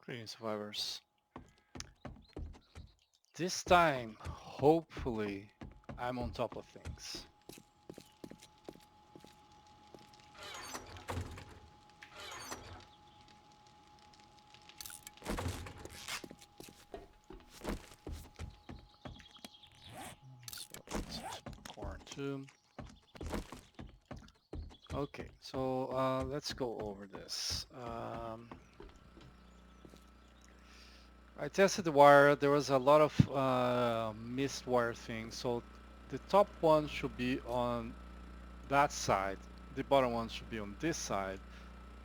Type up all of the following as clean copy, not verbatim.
Green survivors. This time, hopefully, I'm on top of things. So let's corn too. Okay, so let's go over this. I tested the wire. There was a lot of missed wire things. So the top one should be on that side. The bottom one should be on this side.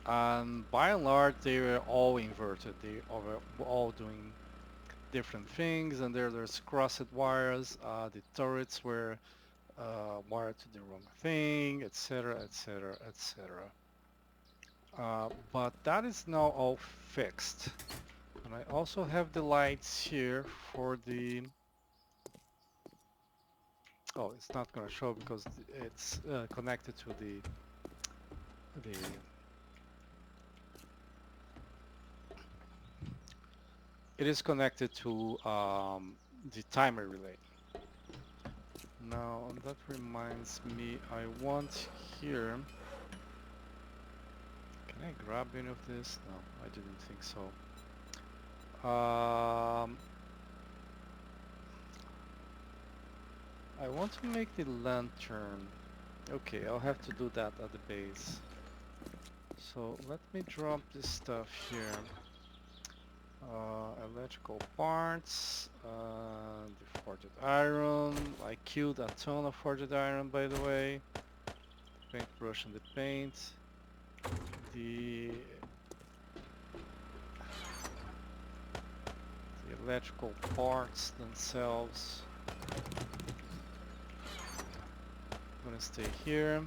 And by and large, they were all inverted. They were all doing different things. And there's crossed wires. The turrets were wired to the wrong thing, etc., etc., etc. But that is now all fixed. And I also have the lights here for the... Oh, it's not going to show because it's connected to the... It is connected to the timer relay. Now, that reminds me, I want here... Can I grab any of this? No, I didn't think so. I want to make the lantern. Okay, I'll have to do that at the base. So let me drop this stuff here. Electrical parts, the forged iron. I killed a ton of forged iron, by the way. Paintbrush and the paint. The electrical parts themselves. I'm gonna stay here.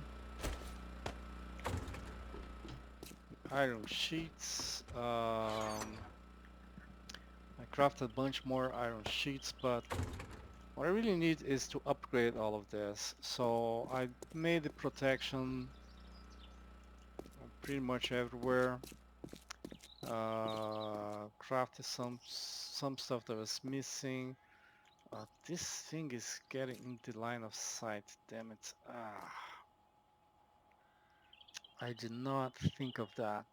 Iron sheets. I crafted a bunch more iron sheets, but what I really need is to upgrade all of this. So I made the protection pretty much everywhere. Crafted some stuff that was missing. This thing is getting in the line of sight. Damn it! I did not think of that.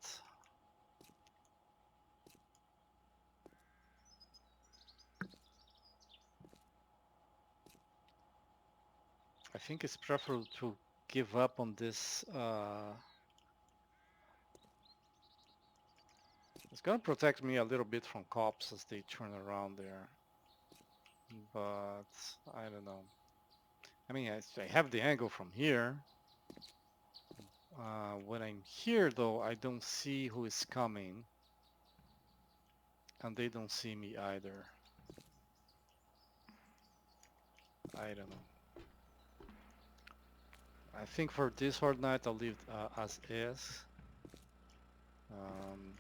I think it's preferable to give up on this. It's gonna protect me a little bit from cops as they turn around there, but I don't know. I mean, I have the angle from here. When I'm here, though, I don't see who is coming, and they don't see me either. I don't know. I think for this horde night, I'll leave as is. Um,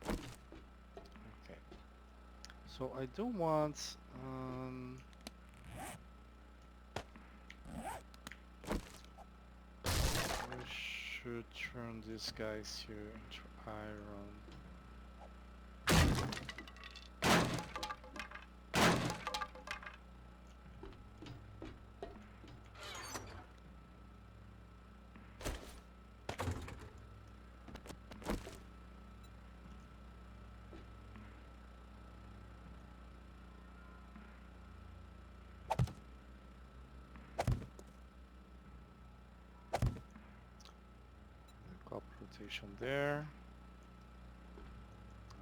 okay. So I do want... I should turn these guys here into iron. Copper rotation there.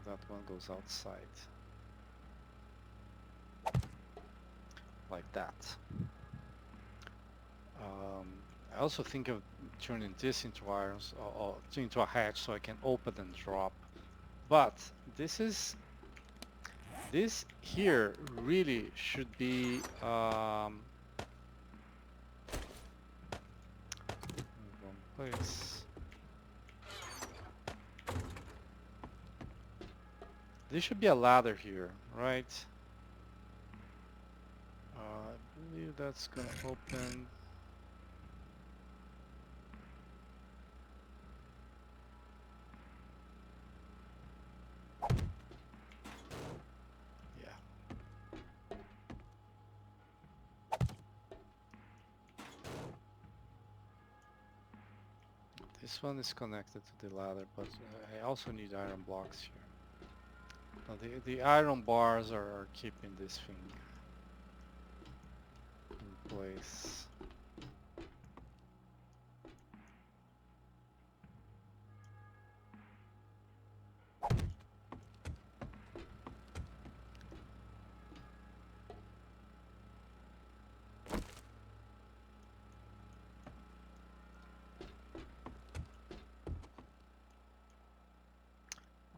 That one goes outside. Like that. I also think of turning this into irons or into a hatch so I can open and drop. But this here really should be wrong place. There should be a ladder here, right? I believe that's gonna open. This one is connected to the ladder, but I also need iron blocks here. Now the iron bars are keeping this thing in place.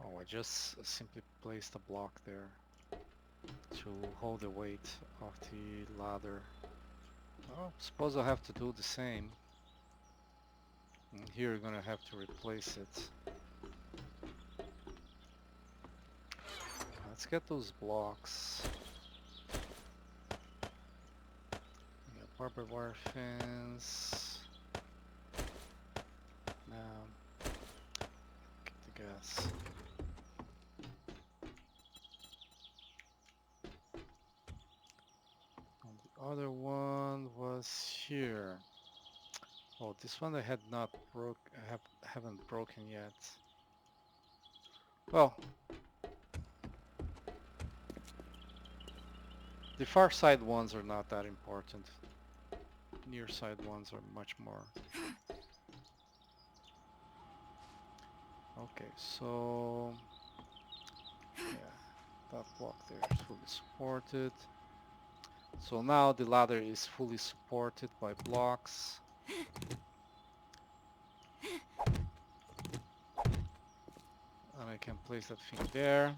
Oh, I just simply placed a block there to hold the weight of the ladder. Oh, suppose I'll have to do the same. And here you're gonna have to replace it. Let's get those blocks. Yeah, barbed wire fence. Now, get the gas. And the other one was here. Oh, this one I had not haven't broken yet. Well, the far side ones are not that important. Near side ones are much more. Okay, so yeah, that block there is fully supported. So now the ladder is fully supported by blocks. And I can place that thing there.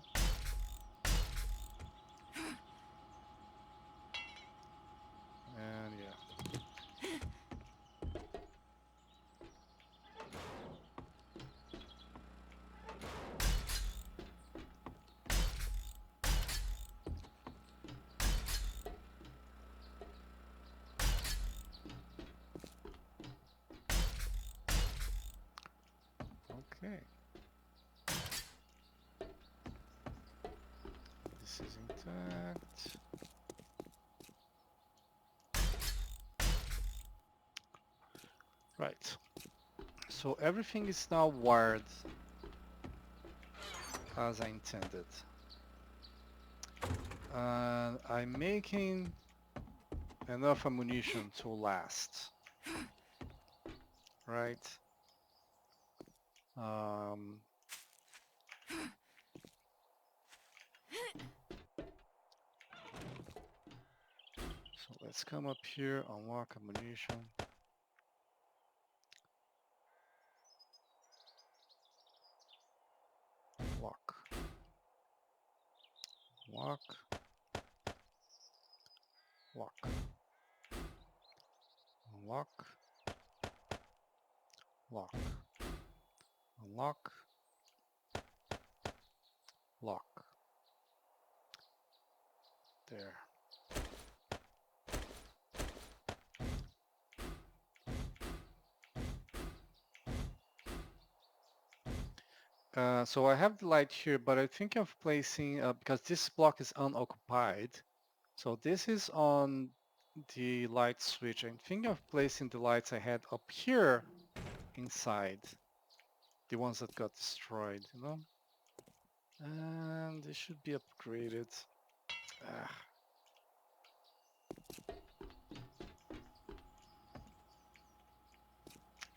And yeah. Okay. This is intact. Right. So everything is now wired as I intended. And I'm making enough ammunition to last. Right? Um, so let's come up here, unlock ammunition. Lock. Lock. Lock. Unlock. Lock. Unlock. Lock. There. So I have the light here, but I think of placing, because this block is unoccupied, so this is on the light switch. I'm thinking of placing the lights I had up here inside, the ones that got destroyed, you know? And they should be upgraded. Ah,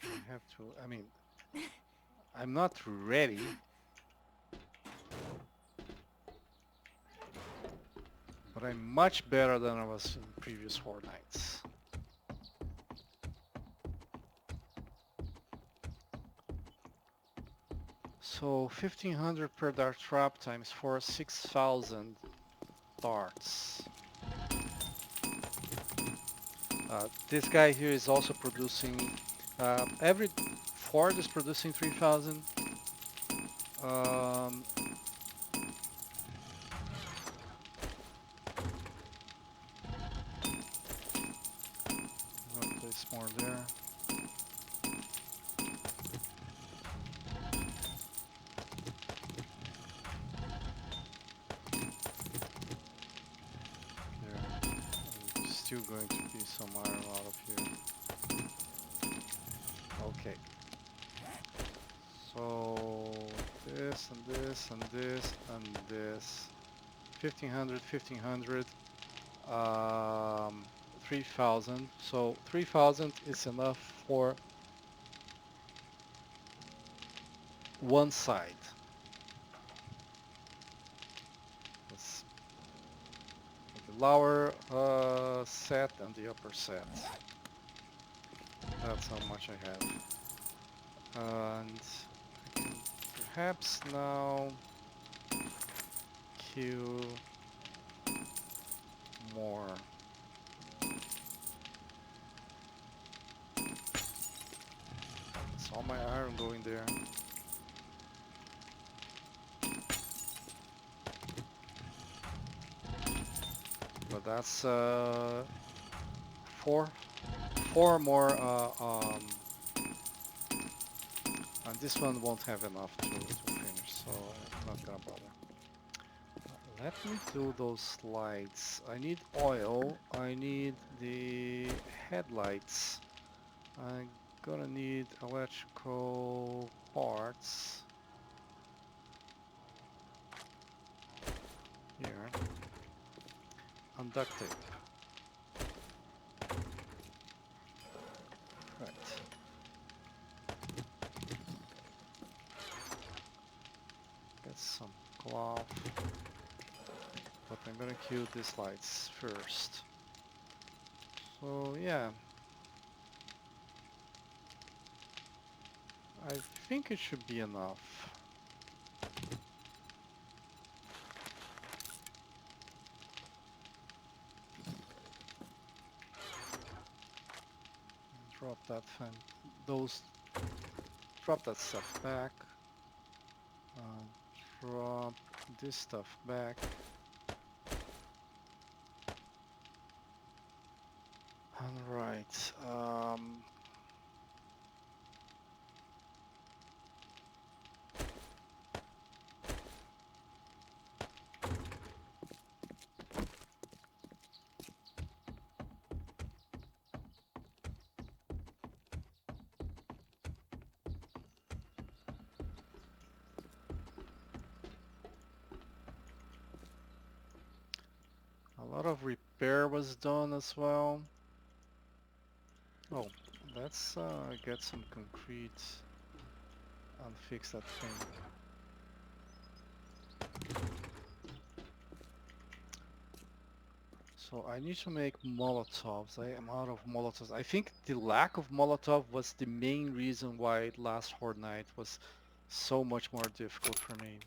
I have to, I mean, I'm not ready, but I'm much better than I was in previous Fortnites. So 1500 per dart trap times 4, 6000 darts. This guy here is also producing, every Ford is producing 3000. Um, I'll place more there. There's still going to be some iron out of here. Okay. So this and this and this and this. 1500, 1500, 3000. So 3000 is enough for one side. Let's make the lower set and the upper set. That's how much I have. And I can perhaps now kill more. It's all my iron going there. But that's four more, and this one won't have enough to finish, so I'm not gonna bother. Let me do those lights. I need oil. I need the headlights. I'm gonna need electrical parts here and duct tape. Right. Get some cloth. But I'm gonna kill these lights first. So yeah. I think it should be enough. Drop that fan. Those. Drop that stuff back. Drop this stuff back. Alright. A lot of repair was done as well. Oh, let's get some concrete and fix that thing. So I need to make Molotovs. I am out of Molotovs. I think the lack of Molotov was the main reason why last Horde Night was so much more difficult for me.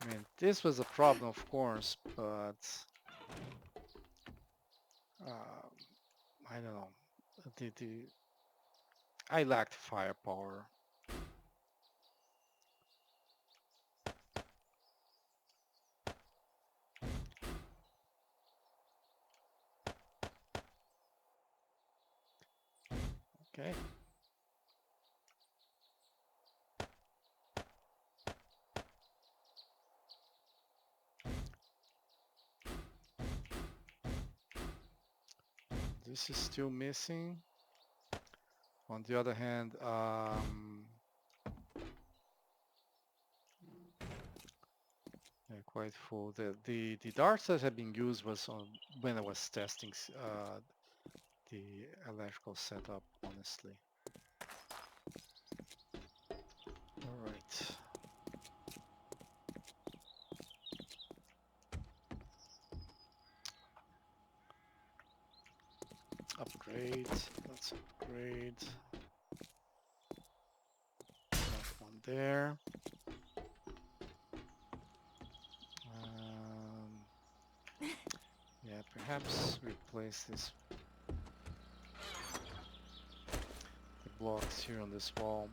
I mean, this was a problem, of course, but I don't know. I lacked firepower. Okay. This is still missing. On the other hand, yeah, quite full. The darts that have been used was on when I was testing the electrical setup, honestly. All right. Upgrade. Let's upgrade. That one there. Yeah, perhaps replace this the blocks here on this wall.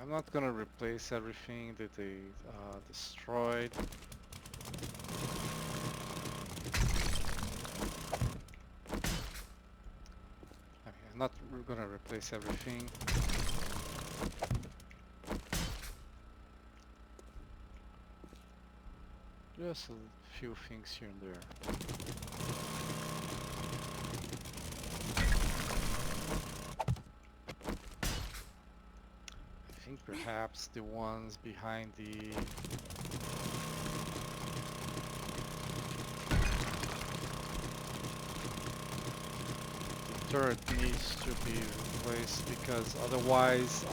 I'm not gonna replace everything that they destroyed. Okay, I'm not gonna replace everything. Just a few things here and there. I think perhaps the ones behind the turret needs to be replaced because otherwise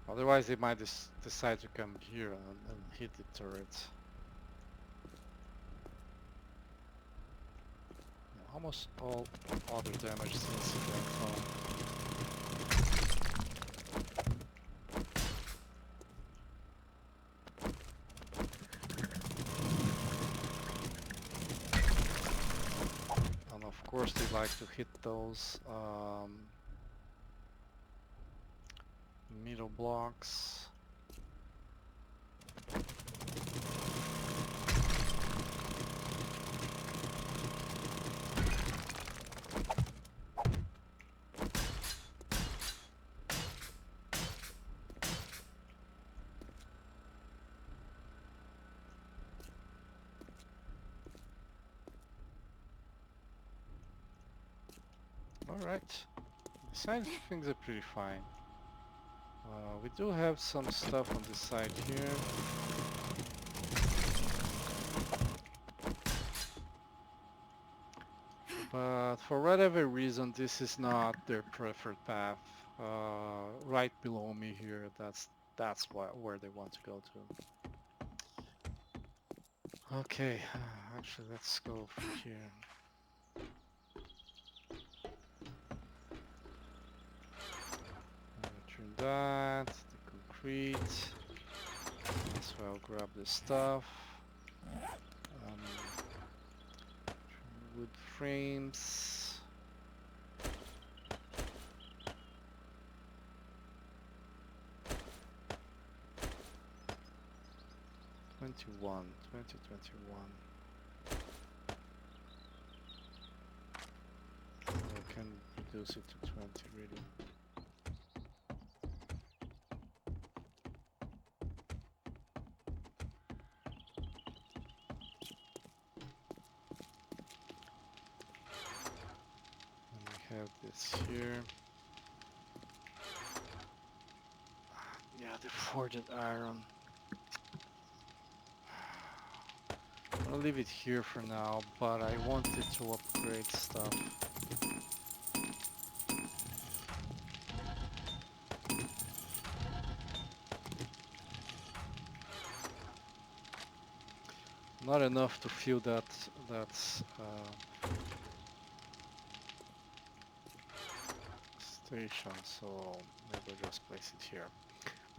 otherwise they might decide to come here and hit the turret. Yeah, almost all other damage since that and of course they like to hit those middle blocks. Alright, besides things are pretty fine. We do have some stuff on this side here. But for whatever reason, this is not their preferred path. Right below me here, that's where they want to go to. Okay, actually let's go from here. Return that, the concrete. As well, grab this stuff. Um, wood frames. 2021. I can reduce it to 20 really. And we have this here. Yeah, the forged iron. I'll leave it here for now, but I wanted to upgrade stuff. Not enough to fill that station, so maybe I'll just place it here.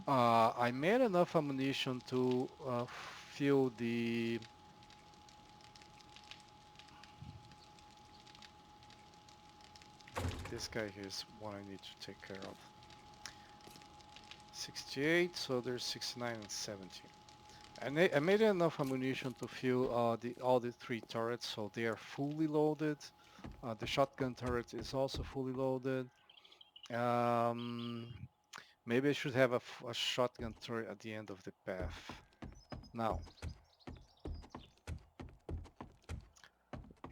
I made enough ammunition to fill this guy here is what I need to take care of. 68, so there's 69 and 70. I made enough ammunition to fill all the three turrets, so they are fully loaded. The shotgun turret is also fully loaded. Um, Maybe I should have a shotgun turret at the end of the path. Now,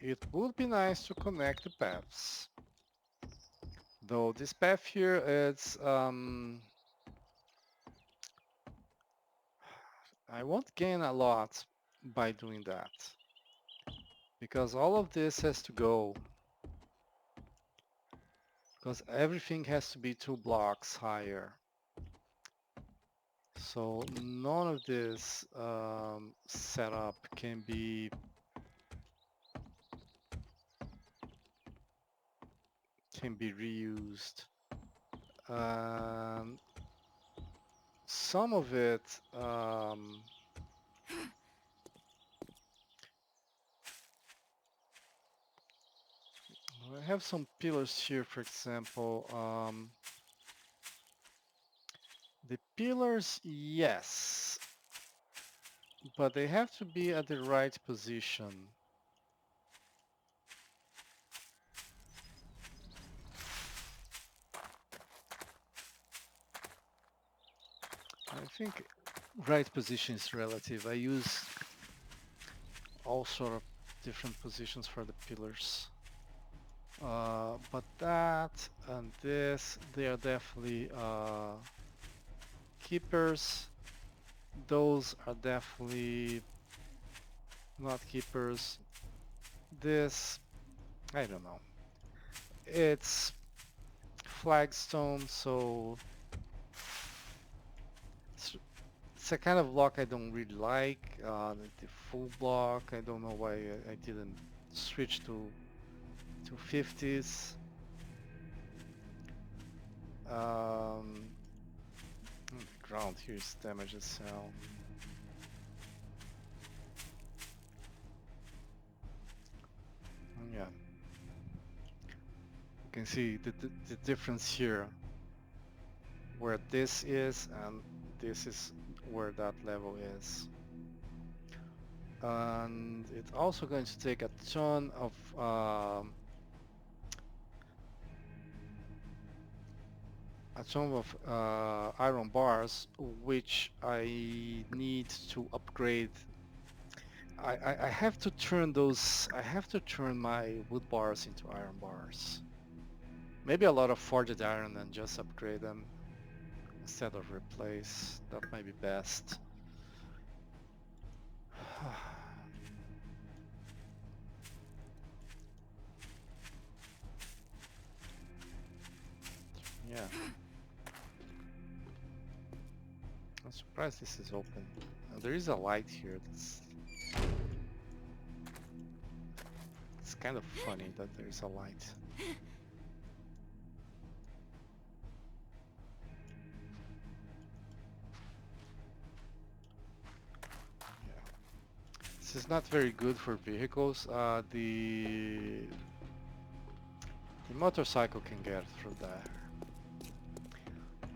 it would be nice to connect the paths. Though this path here, I won't gain a lot by doing that. Because all of this has to go. Because everything has to be 2 blocks higher. So none of this setup can be reused. Um, some of it I have some pillars here, for example. The pillars, yes, but they have to be at the right position. I think right position is relative. I use all sort of different positions for the pillars. But that and this, they are definitely keepers. Those are definitely not keepers. This, I don't know. It's flagstone, so it's, it's a kind of block I don't really like. The full block, I don't know why I didn't switch to 250s. The ground here is damaged as hell. Yeah, you can see the difference here, where this is and this is where that level is. And it's also going to take a ton of iron bars, which I need to upgrade. I have to turn those, I have to turn my wood bars into iron bars. Maybe a lot of forged iron and just upgrade them instead of replace. That might be best. Yeah. I'm surprised this is open. There is a light here. It's kind of funny that there is a light. Yeah. This is not very good for vehicles. The motorcycle can get through there.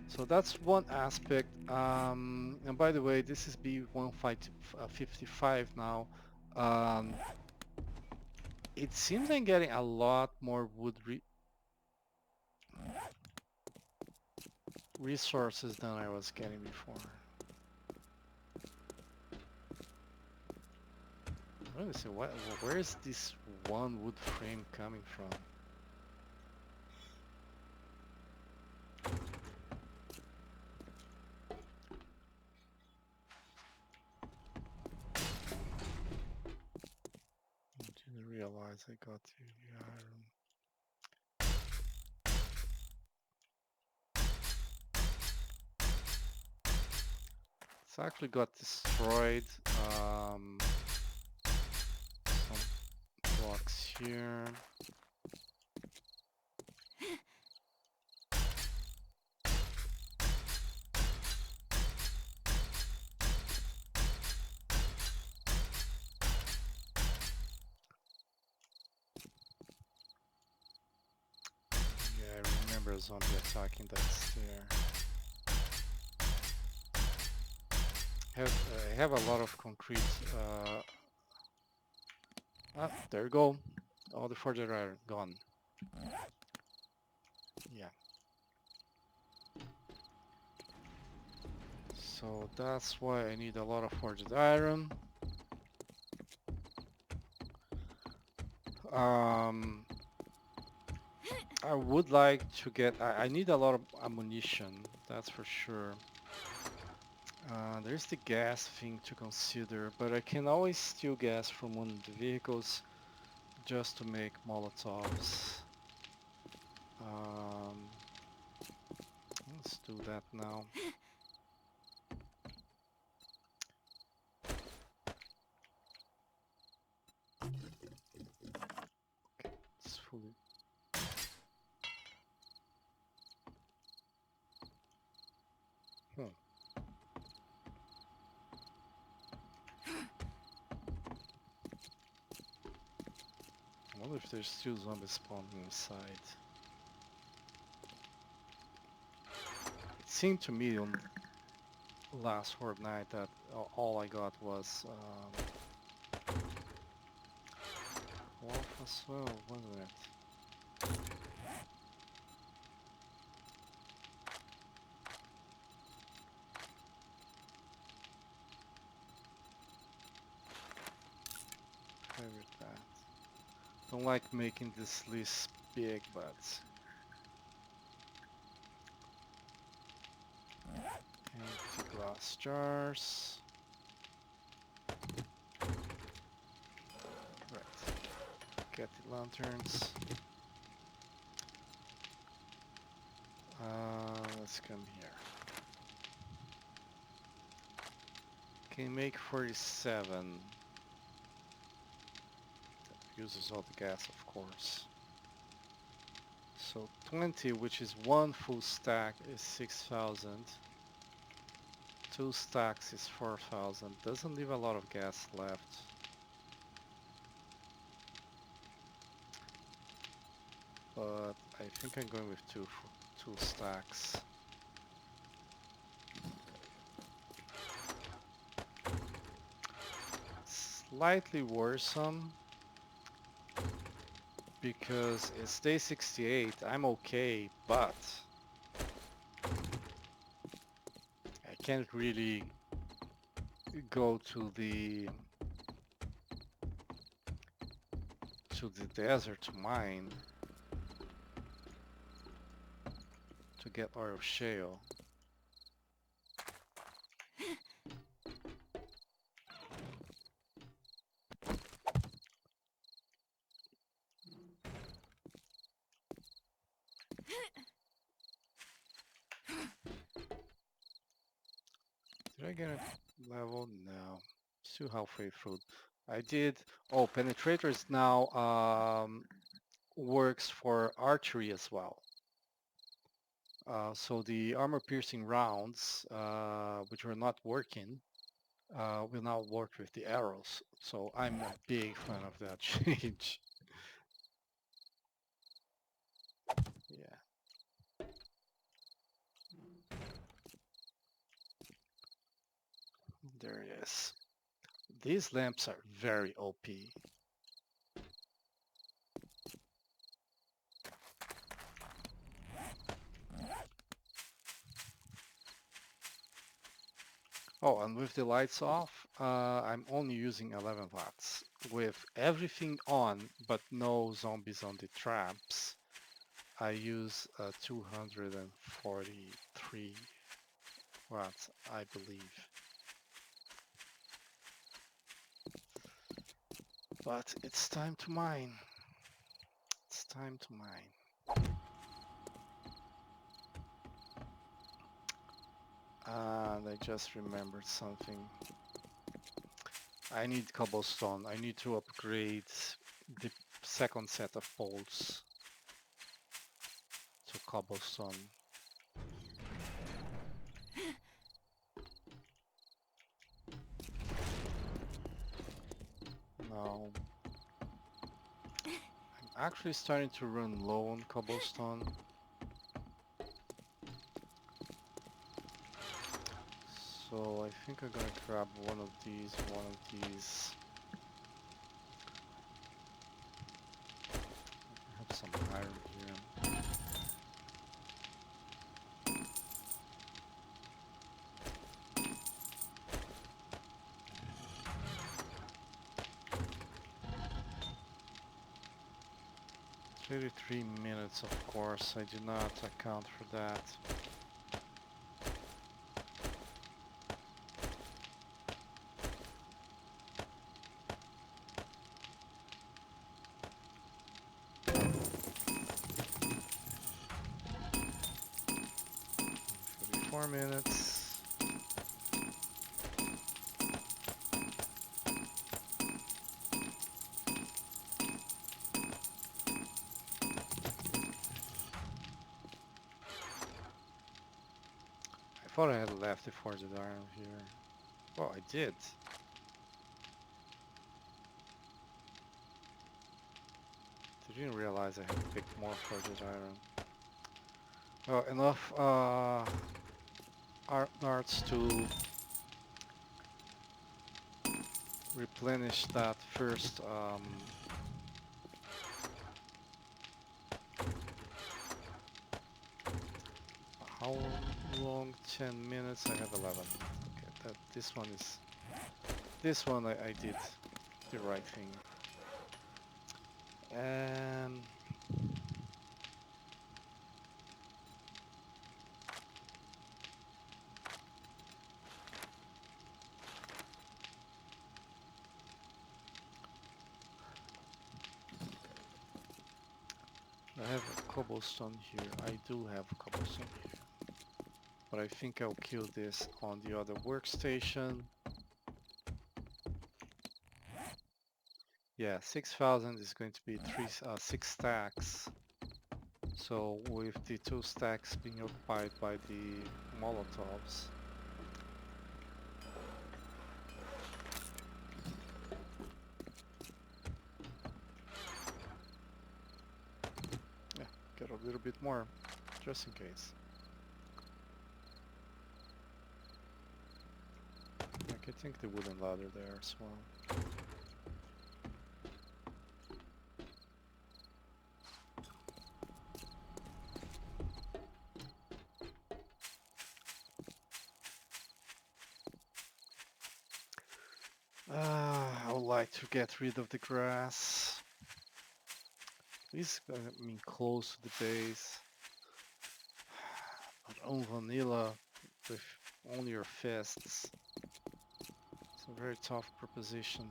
So that's one aspect. And by the way, this is B155 now. Um, it seems I'm getting a lot more wood resources than I was getting before. Let me see, where is this one wood frame coming from? I didn't realize I got the iron. It's actually got destroyed. Some blocks here. Yeah, I remember a zombie attacking that stair. I have a lot of concrete. There you go. All the forged iron gone. Yeah. So that's why I need a lot of forged iron. Um, I would like to get. I need a lot of ammunition. That's for sure. There's the gas thing to consider, but I can always steal gas from one of the vehicles just to make Molotovs. Um, let's do that now. It's fully. Hmm. wonder if there's still zombies spawning inside. It seemed to me on last Fortnite that all I got was wolf as well, wasn't it? Favorite that. Don't like making this list big, but empty glass jars. Right. Get the lanterns. Let's come here. Can make 47. That uses all the gas, of course. So 20, which is one full stack, is 6,000. 2 stacks is 4,000. Doesn't leave a lot of gas left. But I think I'm going with two stacks. Slightly worrisome because it's day 68. I'm okay, but I can't really go to the desert to mine to get oil shale. Did I get a level? No. Still halfway through. I did. Oh, penetrators now works for archery as well. So the armor-piercing rounds, which were not working, will now work with the arrows. So I'm a big fan of that change. Yeah. There it is. These lamps are very OP. Oh, and with the lights off, I'm only using 11 watts. With everything on, but no zombies on the traps, I use 243 watts, I believe. But it's time to mine. It's time to mine. And I just remembered something. I need cobblestone. I need to upgrade the second set of poles to cobblestone. Now, I'm actually starting to run low on cobblestone. So I think I'm gonna grab one of these. I have some iron here. 33 minutes, of course. I do not account for that. Four minutes. I thought I had left the forged iron here. Well, I did. didn't realize I had picked more forged iron. Well, enough arts to replenish that first. How long? 10 minutes. I have 11. Okay, this one is. This one I did the right thing. And I have a cobblestone here. I do have a cobblestone here. But I think I'll kill this on the other workstation. Yeah, 6,000 is going to be 6 stacks. So with the 2 stacks being occupied by the Molotovs, yeah, get a little bit more, just in case. Like I think the wooden ladder there as well. I would like to get rid of the grass. This is, I mean, close to the base. But on vanilla, with only your fists, it's a very tough proposition.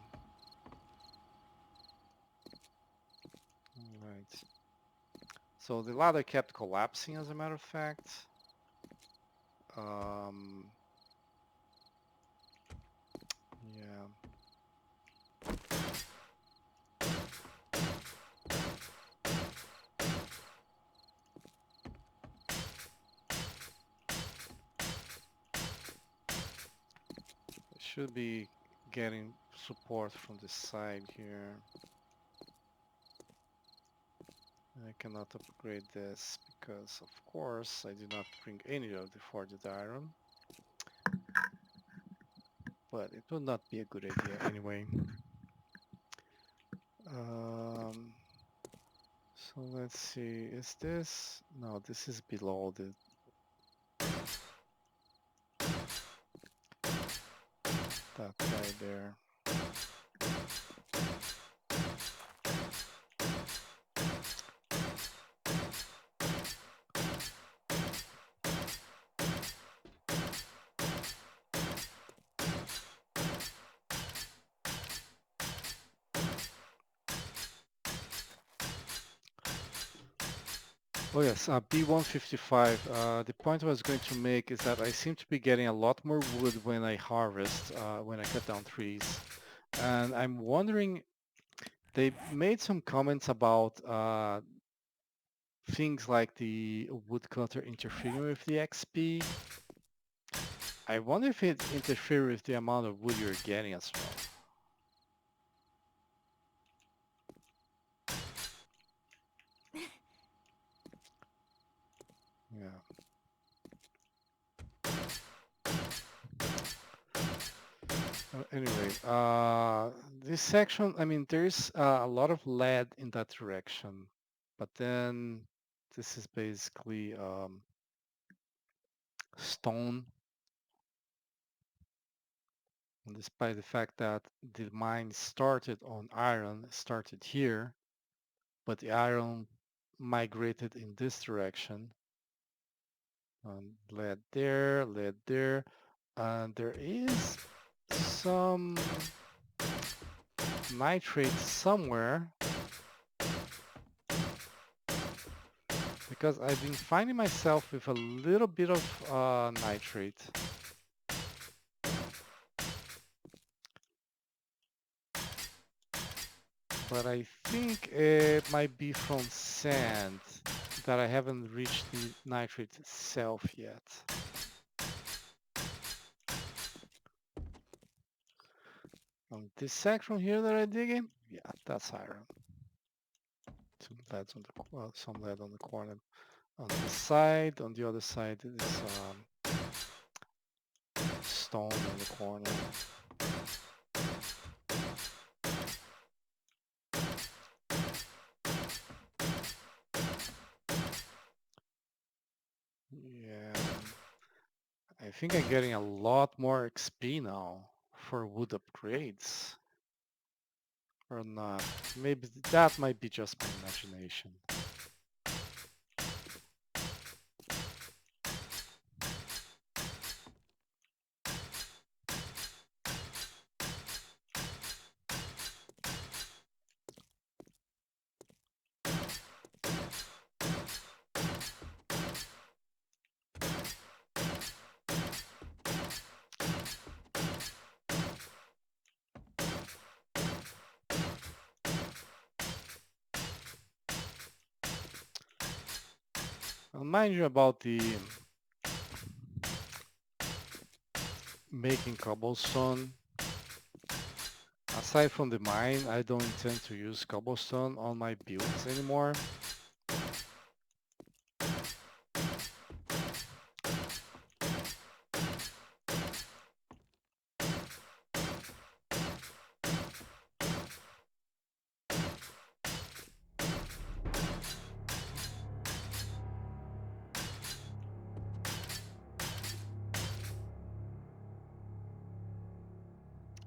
Alright. So the ladder kept collapsing, as a matter of fact. Um, yeah. I should be getting support from this side here. I cannot upgrade this because, of course, I did not bring any of the forged iron. But it would not be a good idea anyway. Um, so let's see, is this? No, this is below that guy there. Oh yes, B155. The point I was going to make is that I seem to be getting a lot more wood when I harvest, when I cut down trees. And I'm wondering, they made some comments about things like the woodcutter interfering with the XP. I wonder if it interferes with the amount of wood you're getting as well. Yeah. Anyway, this section, I mean, there's a lot of lead in that direction, but then this is basically stone. And despite the fact that the mine started on iron, started here, but the iron migrated in this direction. Lead there, lead there. There is some nitrate somewhere because I've been finding myself with a little bit of nitrate. But I think it might be from sand that I haven't reached the nitrate itself yet. On this section here that I dig in, yeah, that's iron. some lead on the corner. On the side, on the other side is stone in the corner. Yeah, I think I'm getting a lot more XP now for wood upgrades. Or not. Maybe that might be just my imagination. I'll mind you about the making cobblestone. Aside from the mine, I don't intend to use cobblestone on my builds anymore.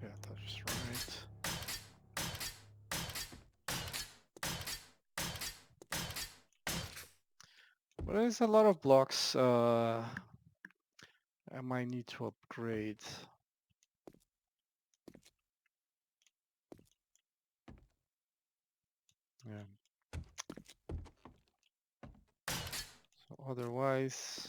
Yeah, that's right. But there's a lot of blocks I might need to upgrade. Yeah. So otherwise,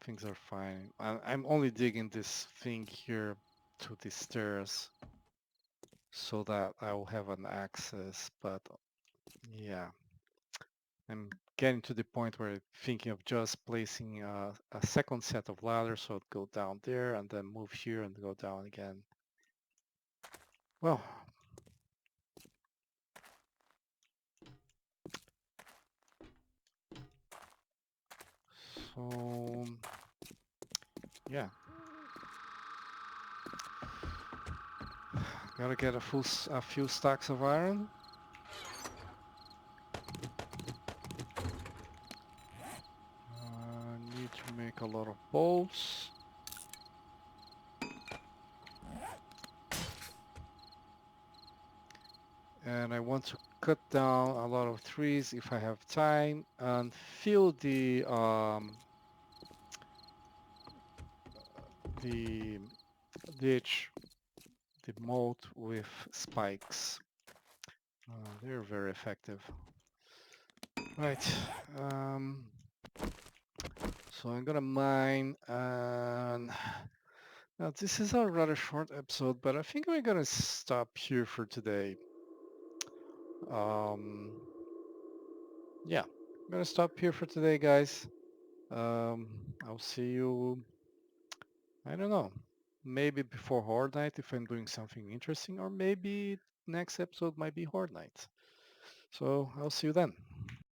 things are fine. I'm only digging this thing here to the stairs so that I will have an access, but yeah, I'm getting to the point where I'm thinking of just placing a second set of ladders so it go down there and then move here and go down again. Well, so yeah, gotta get a few stacks of iron. Need to make a lot of bolts. And I want to cut down a lot of trees if I have time and fill the ditch, the moat with spikes. They're very effective. Right. So I'm gonna mine and now this is a rather short episode, but I think we're gonna stop here for today. Um, yeah, I'm gonna stop here for today, guys. I'll see you, I don't know, maybe before Horde Night if I'm doing something interesting, or maybe next episode might be Horde Night. So I'll see you then.